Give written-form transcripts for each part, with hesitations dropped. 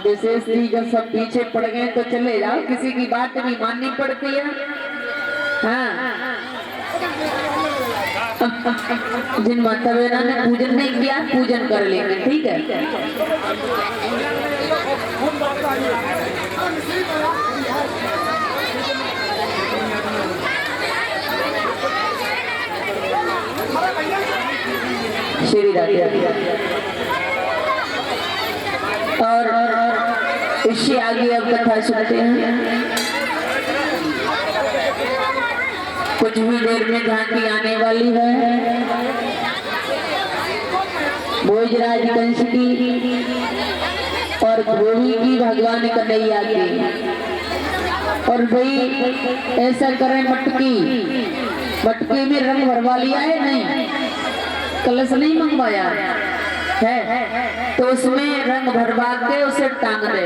विशेषली जब सब पीछे पड़ गए तो चले जाओ, किसी की बात भी माननी पड़ती है। हाँ जिन माता बहना ने पूजन नहीं किया पूजन कर लेंगे, ठीक है। श्री राधे। और इससे आगे अब कथा सुनते हैं। कुछ ही देर में झांकी आने वाली है भोजराज कंस की और धोबी की, भगवान कन्हैया की। और भाई ऐसा करें, मटकी में रंग भरवा लिया है, नहीं कलश नहीं मंगवाया है, तो उसमें रंग भरवा के उसे टांग दे।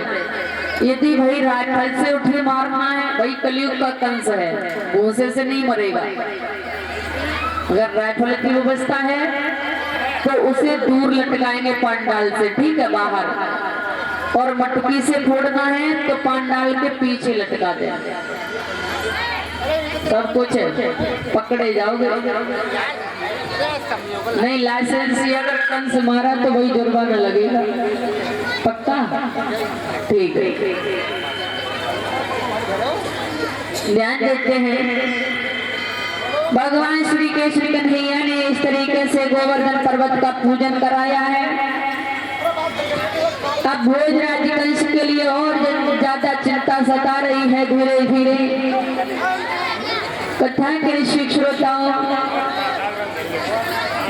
यदि भाई राइफल से उठे मारना है, भाई कलयुग का कंस है, भूसे से नहीं मरेगा। अगर राइफल की व्यवस्था है तो उसे दूर लटकाएंगे पांडाल से, ठीक है, बाहर। और मटकी से फोड़ना है तो पांडाल के पीछे लटका दे। सब कुछ है, पकड़े जाओगे नहीं। लाइसेंस अगर कंस मारा तो वही जुर्माना लगेगा, पक्का, ठीक है। ध्यान देते हैं, भगवान श्री कृष्ण कन्हैया ने इस तरीके से गोवर्धन पर्वत का पूजन कराया है। अब भोजराज कंस के लिए और ज्यादा चिंता सता रही है। धीरे धीरे कथा के शिक्षक श्रोताओं,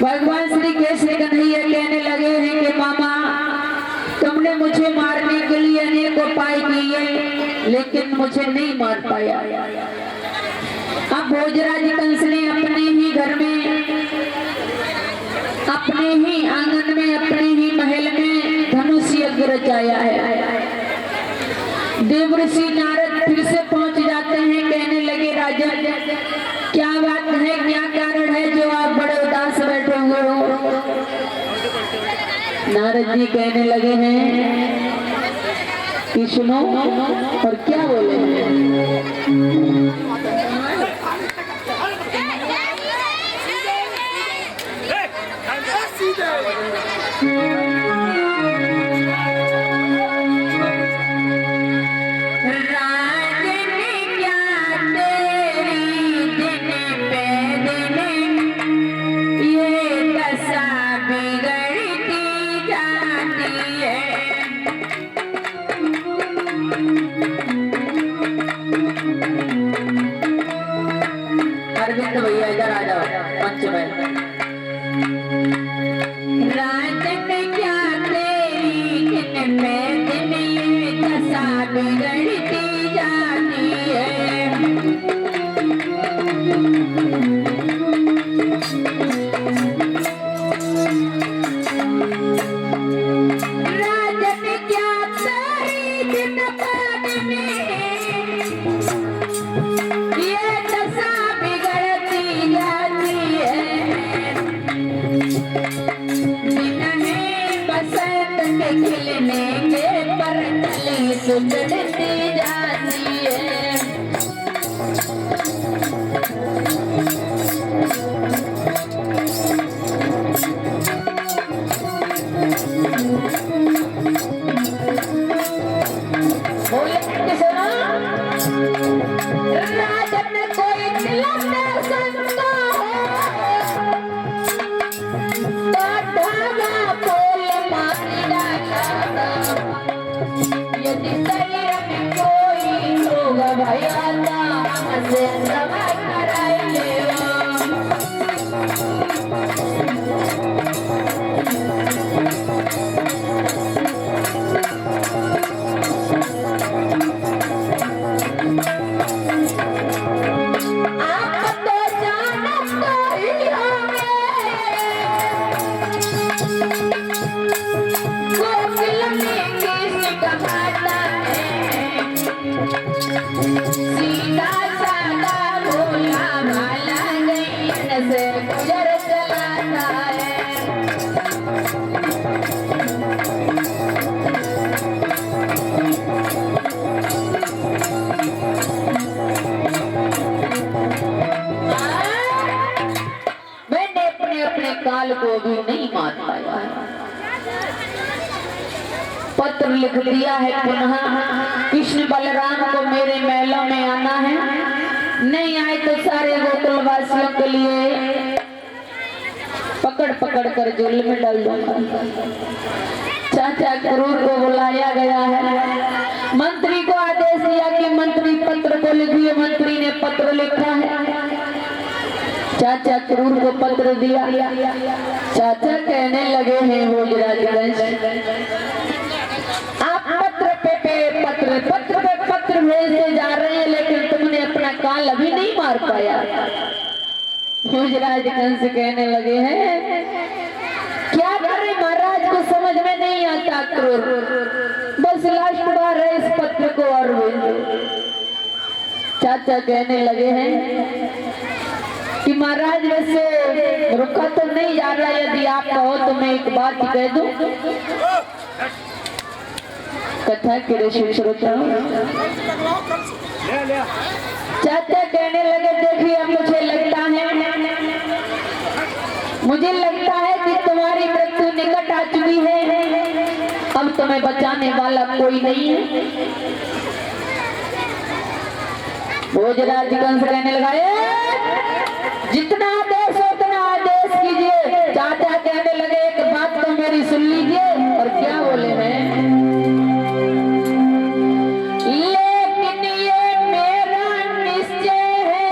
भगवान श्री कृष्ण कन्हैया कहने लगे हैं कि मामा, तुमने मुझे मारने के लिए अनेक उपाय किए लेकिन मुझे नहीं मार पाया। अब भोजराज कंस ने अपने ही घर में, अपने ही आंगन में, अपने ही महल में धनुष यज्ञ रचाया है। देवर्षि नारद फिर से पहुंच जाते हैं, कहने लगे राजा क्या बात है, क्या कारण है जो आप बड़े उदास बैठे हुए हो। नारद जी कहने लगे हैं कि सुनो, और क्या बोले भैया, इधर आ जाओ मंच में। राजन क्या तेरी दिन में दिन ये दशा बिगड़ती जाती है। राजन क्या तेरी दिन में ये दशा बिगड़ती जाती है। दिन में बसंत के खिलने के पर कली सुजड़ती जाती है। राजन कोई तिलक संता यदि शरीर में कोई रोग भयाता हमसे दवा कराइए। आप तो जानते ही होंगे गोकुल में कृष्ण कमाता है। सीधा साधा भोला भाला नैन से गुजर चलाता है। मान पाया है। पत्र लिख दिया है पुनः, कृष्ण बलराम को मेरे महलों में आना है, नहीं आए तो सारे गोकुल वासियों के लिए पकड़ पकड़ कर जेल में डाल दूंगा। चाचा क्रूर को बुलाया गया है, मंत्री को आदेश दिया कि मंत्री पत्र को लिखिए। मंत्री ने पत्र लिखा है, चाचा क्रूर को पत्र दिया। चाचा कहने लगे हैं भोजराजगंज, आप पत्र पे पत्र भेजते जा रहे हैं, लेकिन तुमने अपना काल अभी नहीं मार पाया। भोजराजगंज कहने लगे हैं, क्या करे महाराज को समझ में नहीं आता क्रूर, बस लास्ट बार है इस पत्र को और भेजो। चाचा कहने लगे हैं कि महाराज वैसे रुका तो नहीं जा रहा, यदि आप कहो तो मैं एक बात कह दूं। कथा के ऋषि श्रोता, चाचा कहने लगे, देखिए अब मुझे लगता है कि तुम्हारी मृत्यु निकट आ चुकी है, अब तुम्हें बचाने वाला कोई नहीं है। भोजराजगंज कहने लगा, जितना आदेश हो उतना आदेश कीजिए। चाचा कहने लगे, एक बात तो मेरी सुन लीजिए। और क्या बोले हैं, लेकिन ये मेरा निश्चय है,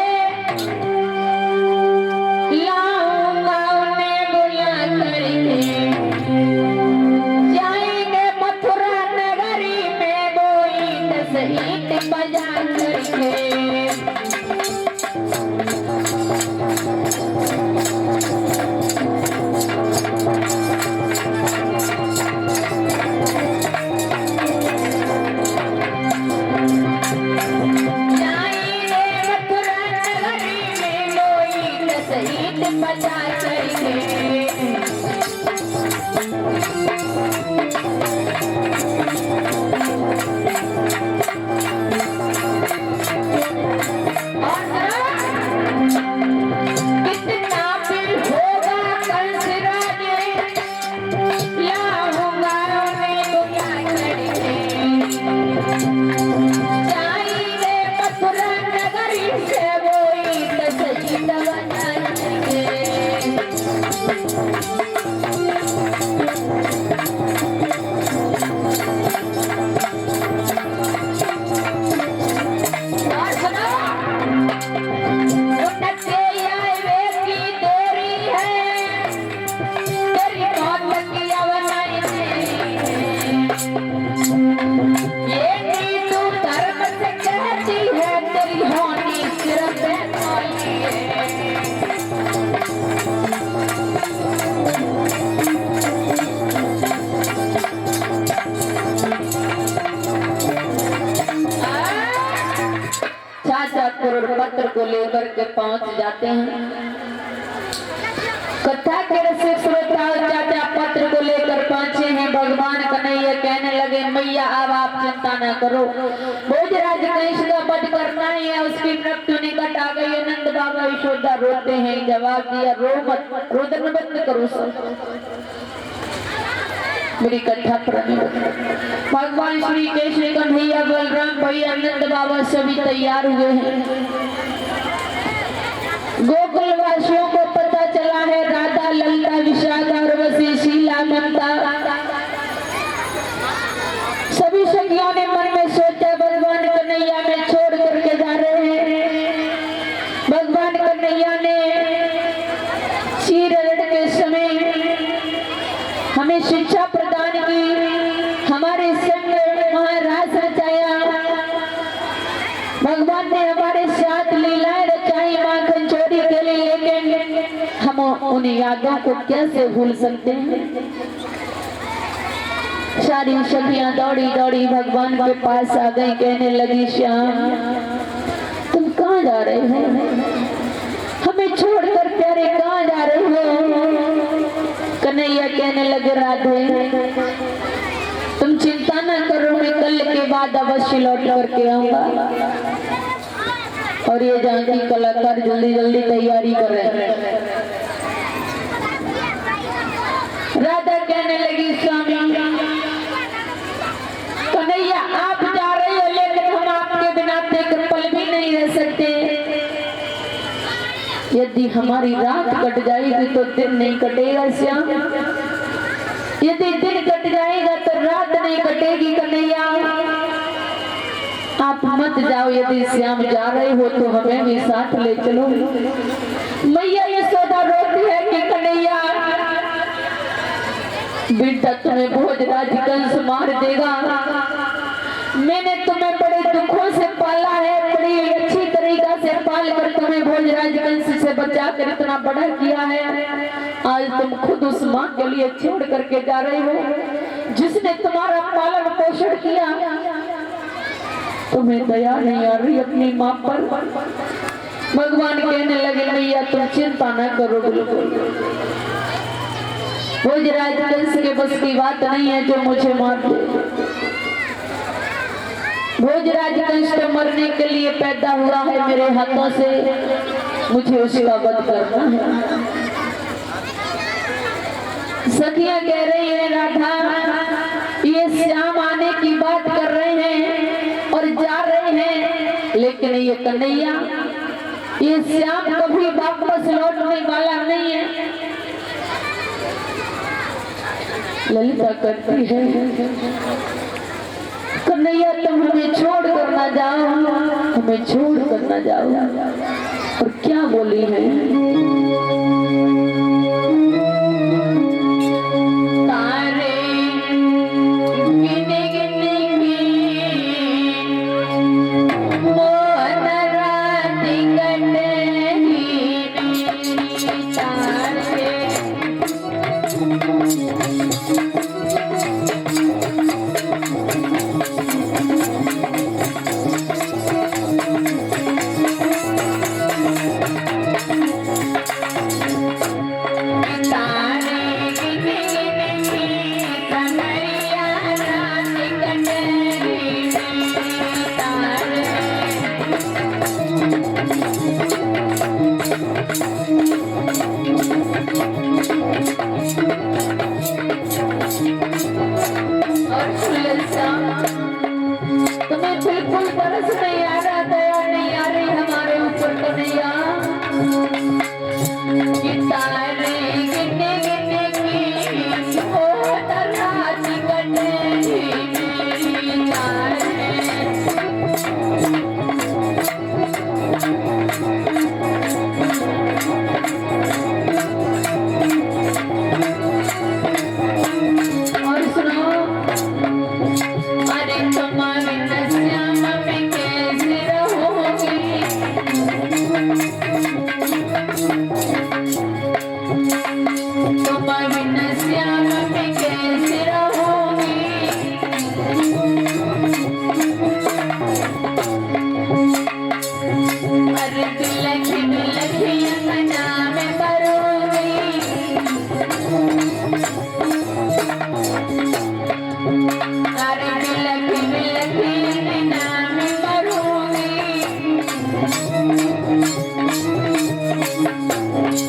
लाऊंगा उन्हें बुला करके, जाएंगे मथुरा नगरी में बोई दसईट बजा करके। पत्र को लेकर के पहुंच जाते हैं। कथा के श्रोता, चाचा पत्र को लेकर पहुंचे हैं। भगवान कन्हैया कहने लगे, मैया अब आप चिंता न करो, भोजराजगंज का वध करना ही है, उसकी मृत्यु निकट आ गई है। नंद बाबा यशोदा रोते हैं। जवाब दिया, रो मत, रोदन बंद करो सब, मेरी कथा प्रणी। भगवान श्री कृष्ण कन्हैया बलराम भैया नंद बाबा सभी तैयार हुए हैं। गोकुल वासियों को पता चला है, राधा ललिता विशाखा उर्वशी शीला ममता सभी सखियों ने मन में सोचा, भगवान कन्हैया में छोड़ करके जा रहे हैं। भगवान कन्हैया ने चीरहरण के समय हमें शिक्षा प्रदान की, हमारे संग महाराज रचाया। भगवान ने हमारे साथ लीलाएं रचाई माखन चोरी के लिए, लेकिन हम उन यादों को कैसे भूल सकते हैं। सारी सखियां दौड़ी दौड़ी भगवान के पास आ गई, कहने लगी, श्याम तुम कहाँ जा रहे हो, हमें छोड़कर प्यारे कहाँ जा रहे हो। कन्हैया कहने लगे, राधे तुम चिंता न करो, मैं कल के बाद अवश्य लौट करके आऊंगा। और ये जानकी कलाकार जल्दी जल्दी तैयारी कर रहे हैं। यदि हमारी रात कट जाएगी तो दिन नहीं कटेगा श्याम, यदि दिन कट जाएगा तो रात नहीं कटेगी कन्हैया। आप मत जाओ, यदि श्याम जा रहे हो तो हमें भी साथ ले चलो। मैया यशोदा रोती है कि कन्हैया बेटा तुम्हें भोजराज कंस मार देगा, मैंने तुम्हें बड़े दुखों से पाला है, बड़ी अच्छी तरीका से पाल कर तुम्हें भोजराज कंस से बचा कर इतना बड़ा किया है। आज तुम खुद उस माँ के लिए छोड़ करके जा रहे हो जिसने तुम्हारा पालन पोषण किया। तुम्हें दया नहीं आ रही अपनी माँ पर। भगवान कहने लगे मैया तुम चिंता न करो, बिल्कुल भोजराज कंस के बस की बात नहीं है जो मुझे मार दे। भोजराज कंस तो मरने के लिए पैदा हुआ है मेरे हाथों से, मुझे उसका वध करना है। सखियां कह रही है राधा ये श्याम आने की बात कर रहे हैं और जा रहे हैं, लेकिन ये कन्हैया ये श्याम कभी वापस लौटने वाला नहीं है। ललिता करती है कन्हैया तुम हमें छोड़ कर ना जाओ, हमें छोड़ कर ना जाओ। और क्या बोली है तारे गिने गिने की मोहन रात कटे तारे तुम्हें बिल्कुल तरस नहीं आ रहा, दया नहीं आ रही हमारे ऊपर कन्हैया। तारे गिने गिने की मोहन रात कटे मेरी तारे। और सुनो अरे तुम्हारे श्याम में कैसे रहोगी, तुम्हारे श्याम में कैसे रहोगी। अरे बिलखी बिलखी अंगना में मरोगी, अरे बिलखी बिलखी अंगना में मरोगी।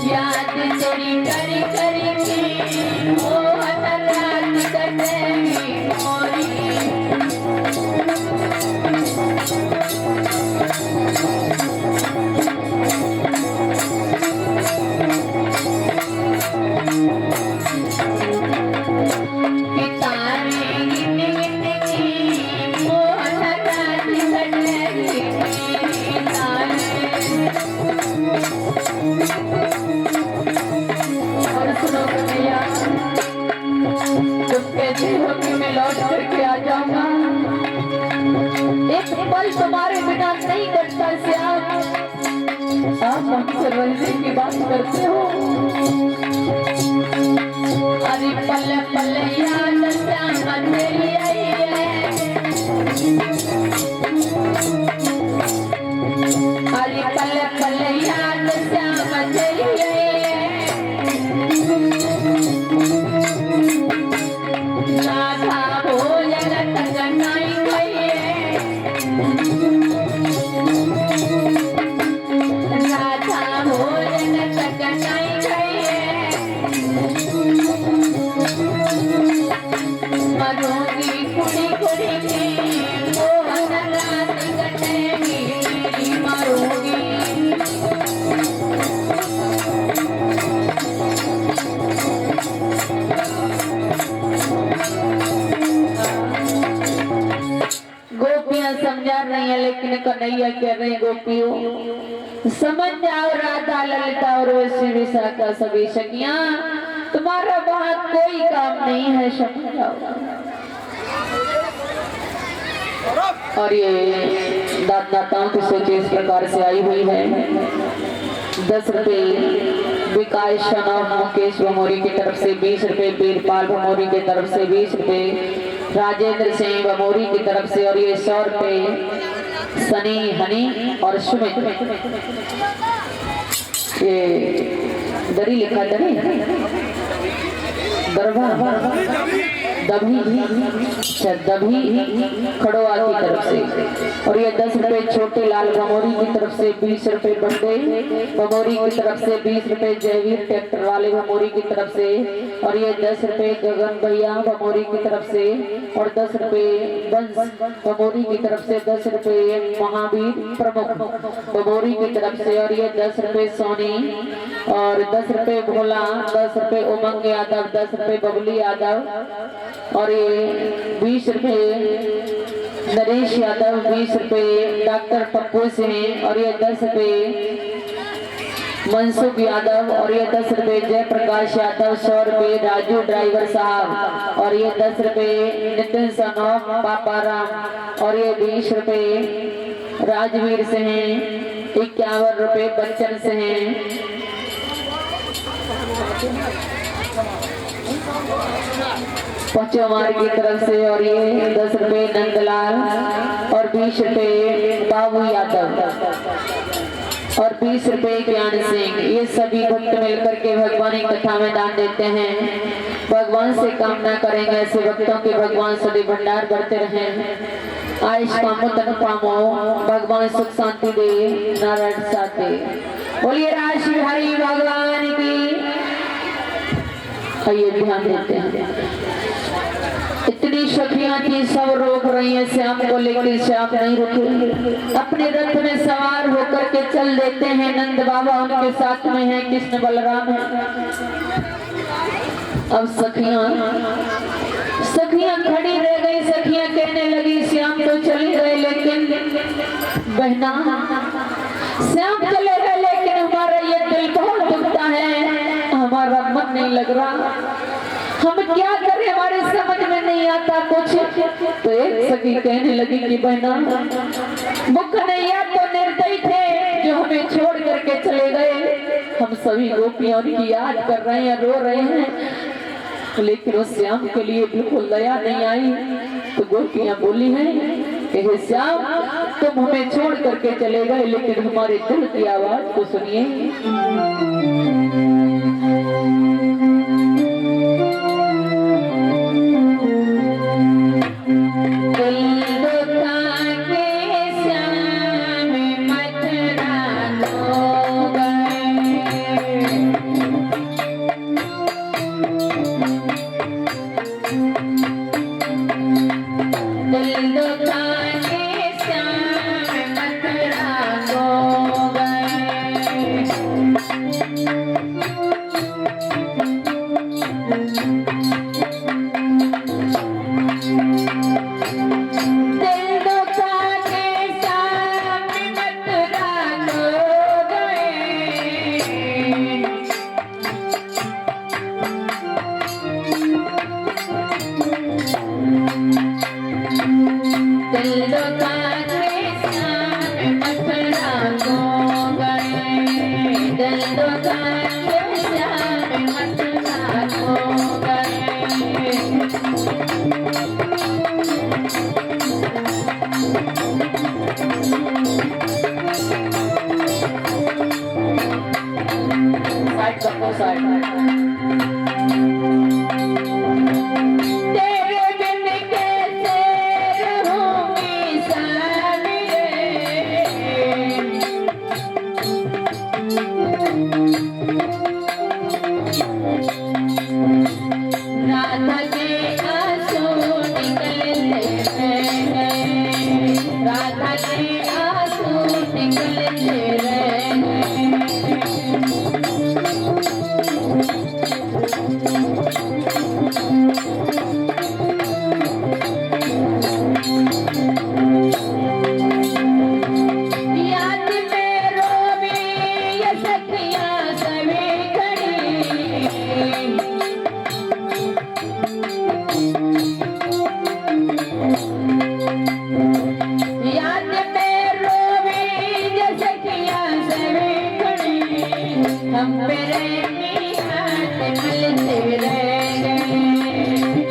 याद तेरी करी करी की मोहन रात कटेगी मोरी। और सुनो कन्हैया तुम कहते हो कि मैं लौट करके आ जाऊंगा, एक पल तुम्हारे बिना नहीं कटता श्याम। आप हमसे रहने की बात करते हो, अरे पल पल याद श्याम तेरी आई है। अरे पल पल याद श्याम तेरी आई है। राधा भोजन तक नहीं गई है, राधा भोजन तक नहीं गई है। समझा रही है, लेकिन कन्हैया कह रहे हैं गोपियों समझ जाओ, राधा ललिता और वैसी विशाखा सभी सखियां, तुम्हारा वहां कोई काम नहीं है, समझ जाओ। और ये दाताओं की सोच इस प्रकार से आई हुई है। 10 रुपए विकास शनाव मुकेश भमोरी की तरफ से, 20 रुपए वीरपाल भमोरी की तरफ से, 20 रुपए राजेंद्र सिंह भमोरी की तरफ से, और ये 100 रुपए सनी हनी और सुमित। ये दरी लिखा दरी दरभा दभी खड़ोआ की तरफ से, और ये 10 रुपए छोटे लाल भमोरी की तरफ से, 20 रुपए बंदे भमोरी की तरफ से, 20 रुपए जयवीर ट्रैक्टर वाले भमोरी की तरफ से, और ये 10 रुपए गगन भैया भमोरी की तरफ से, और 10 रुपए बंस भमोरी की तरफ से, 10 रुपए महावीर प्रमुख भमोरी की तरफ से, और ये 10 रुपए सोनी, और 10 रुपए भोला, 10 रुपए उमंग यादव, 10 रुपए बबली यादव, और ये 20 रुपए नरेश यादव, 20 रुपए डॉक्टर पप्पू सिंह, और ये 10 रुपए मनसुख यादव, और ये 10 रुपए जयप्रकाश यादव, 100 रुपए राजू ड्राइवर साहब, और ये 10 रुपए नितिन सनोफ पापाराम, और ये 20 रुपए राजवीर सिंह, 51 रुपए बच्चन सिंह, पचोमार की तरफ से, और ये 10 रुपए नंदलाल, और 20 रुपए बाबू यादव, और 20 रुपए ज्ञान सिंह। ये सभी भक्त मिलकर के भगवान की कथा में दान देते हैं। भगवान से कामना करेंगे ऐसे भक्तों के भगवान सभी भंडार बढ़ते रहें, आयुष पामो तन पामो, भगवान सुख शांति दे, नारायण साथे। बोलिए राशि हरि भगवान की। आइए ध्यान देते हैं। इतनी सखियां थी, सब रोक रही हैं श्याम को, लेकिन श्याम नहीं रुके, अपने रथ में सवार होकर के चल देते हैं। नंद बाबा उनके साथ में हैं, कृष्ण बलराम है। अब सखियां खड़ी रह गई। सखियां कहने लगी श्याम तो चले गए, लेकिन बहना श्याम चले गए, लेकिन हमारा ये दिल बहुत दुखता है, हमारा मन नहीं लग रहा, हम क्या करें, हमारे समझ में नहीं आता कुछ। तो एक सखी कहने लगी कि बहना मुख नैया तो निर्दयी थे जो हमें छोड़ करके चले गए, हम सभी गोपियों की याद कर रहे हैं, रो रहे हैं, लेकिन उस श्याम के लिए बिल्कुल दया नहीं आई। तो गोपियां बोली हैं कि श्याम तुम हमें छोड़ करके चले गए, लेकिन हमारे दिल की आवाज को सुनिए।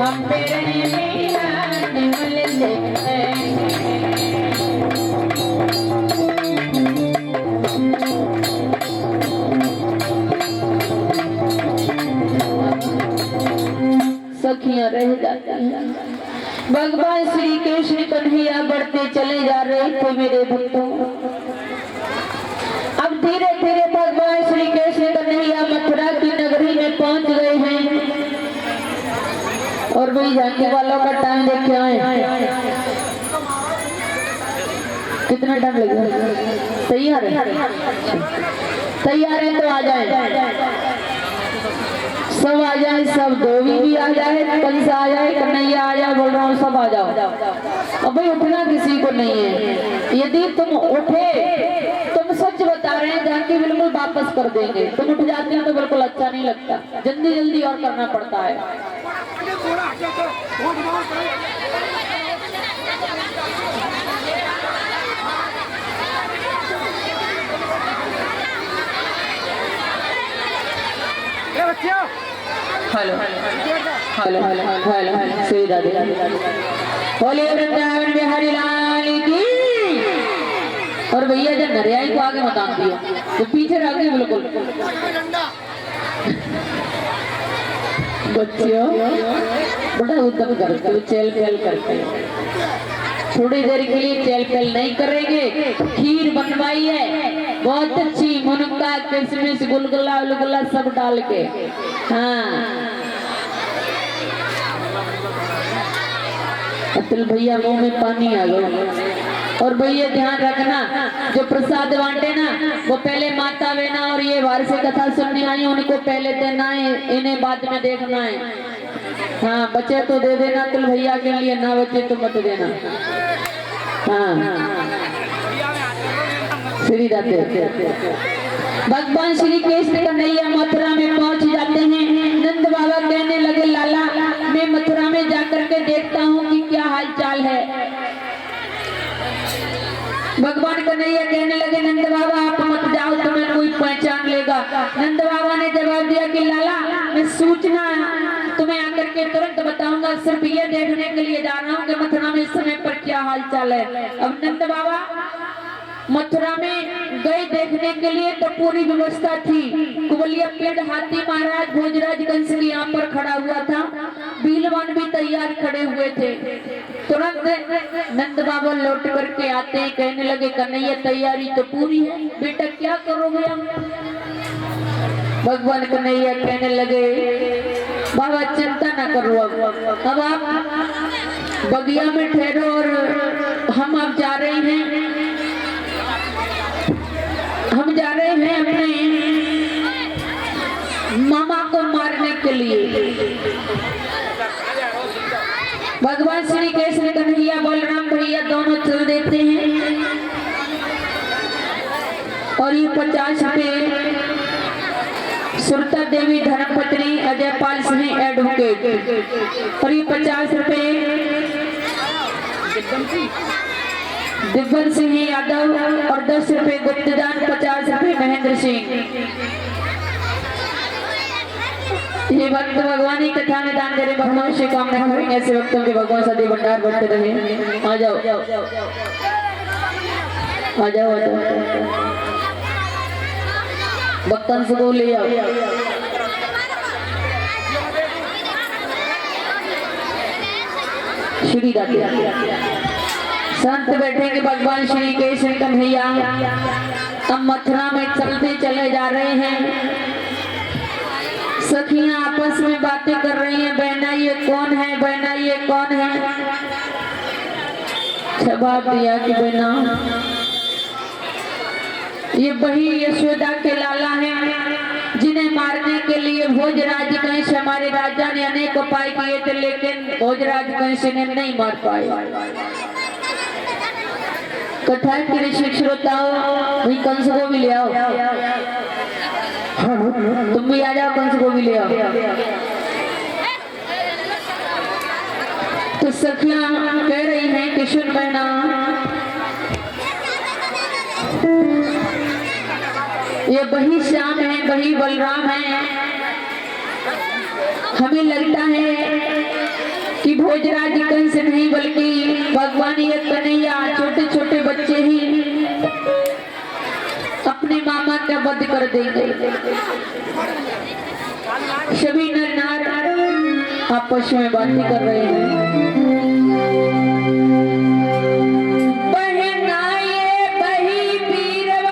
हम तेरे मीरा मिलते सखियां रह जाती हैं। भगवान श्री कृष्ण कन्हैया बढ़ते चले जा रहे थे मेरे भक्तों। अब धीरे धीरे भगवान श्री कृष्ण कन्हैया मथुरा की नगरी में पहुंच गए हैं। और वही जाने वालों का टाइम देख के आए, कितना टाइम लगेगा? तैयार है? तैयार है तो आ जाए, सब आ जाए, सब देवी भी आ जाए, कंसा आ जाए, कन्हैया आ जाए, बोल रहा हूँ सब आ जाओ। अब भाई उठना किसी को नहीं है। यदि तुम उठे, तुम सच बता रहे हैं, जाके बिल्कुल वापस कर देंगे। तुम उठ जाते हो तो बिल्कुल अच्छा नहीं लगता, जल्दी जल्दी और करना पड़ता है। हेलो हेलो हेलो हेलो सुविधा दे बोले वृंदावन बिहारी लाल की। और भैया जब नरियाई को आगे मकान दिया तो पीछे रख गए बिल्कुल। बच्चियों बड़ा उत्तम करते हो, चेल पेल करते हो। थोड़ी देर के लिए चेल पेल नहीं करेंगे। खीर बनवाई है बहुत अच्छी, मुनक्का किशमिश गुलगुला उलगुला सब डाल के। हाँ अतुल भैया मुंह में पानी आ गया। और भैया ध्यान रखना, जो प्रसाद बांटे ना वो पहले माता बहना और ये बाहर से कथा सुनने आई उनको पहले देना है, इन्हें बाद में देखना है। हाँ बचे तो दे देना अतुल भैया के लिए, ना बचे तो मत देना। हाँ श्री जाते भगवान श्री कृष्ण कन्हैया मथुरा में पहुंच जाते हैं। नंद बाबा कहने लगे लाला मैं मथुरा में जाकर के देखता हूँ कि क्या हाल चाल है। भगवान कन्हैया कहने लगे नंद बाबा आप मत जाओ, तुम्हें कोई पहचान लेगा। नंद बाबा ने जवाब दिया कि लाला मैं सूचना तुम्हें आकर के तुरंत बताऊंगा, सिर्फ ये देखने के लिए जा रहा हूँ कि मथुरा में इस समय पर क्या हाल चाल है। अब नंद बाबा मथुरा में गए देखने के लिए तो पूरी व्यवस्था थी। कुबलिया पेड़ हाथी महाराज भोजराज कंस यहाँ पर खड़ा हुआ था, बीलवान भी तैयार खड़े हुए थे। तुरंत नंद बाबा लौट करके आते हैं, कहने लगे कन्हैया तैयारी तो पूरी है, बेटा क्या करोगे हम? भगवान कन्हैया कहने लगे बाबा चिंता ना करो, अब आप बगिया में ठहरो और हम अब जा रहे हैं, हम जा रहे हैं अपने मामा को मारने के लिए। भगवान श्री कृष्ण कन्हैया बलराम भैया दोनों चल देते हैं। और ये 50 रुपए सुरता देवी धर्मपत्नी अजयपाल सिंह एडवोकेट, और ये 50 रुपए दिव्यन सिंह यादव, और 10 रुपए गुप्तदान, 50 रुपए महेंद्र सिंह। ये भक्त भगवान की कथा में दान दे रहे, भगवान से कामना करेंगे ऐसे भक्तों के भगवान सदैव भंडार बढ़ते रहे। आ जाओ आ जाओ आ जाओ, भक्तन से ले आओ। श्री राधे संत बैठेंगे भगवान श्री कृष्ण कन्हैया। अब मथुरा में चलते चले जा रहे हैं। सखियां आपस में बातें कर रही हैं, बहना ये कौन है, बहना ये कौन है। जवाब दिया कि बहना ये वही यशोदा के लाला हैं जिन्हें मारने के लिए भोजराज कंस हमारे राजा ने अनेक उपाय किए थे, लेकिन भोजराज कंस ने नहीं मार पाए। कथा के ऋषि श्रोताओं वही कंस को भी ले आओ, तुम भी आ जाओ, कंस को भी ले आओ। तो सखियां कह रही हैं कि सुन बहना ये वही श्याम है, वही बलराम है हमें लगता है कि भोजराज कंस नहीं बल्कि भगवान ये कन्हैया छोटे छोटे बच्चे ही अपने मामा का वध कर देंगे। सभी नर नार आपस में बातें कर रहे हैं।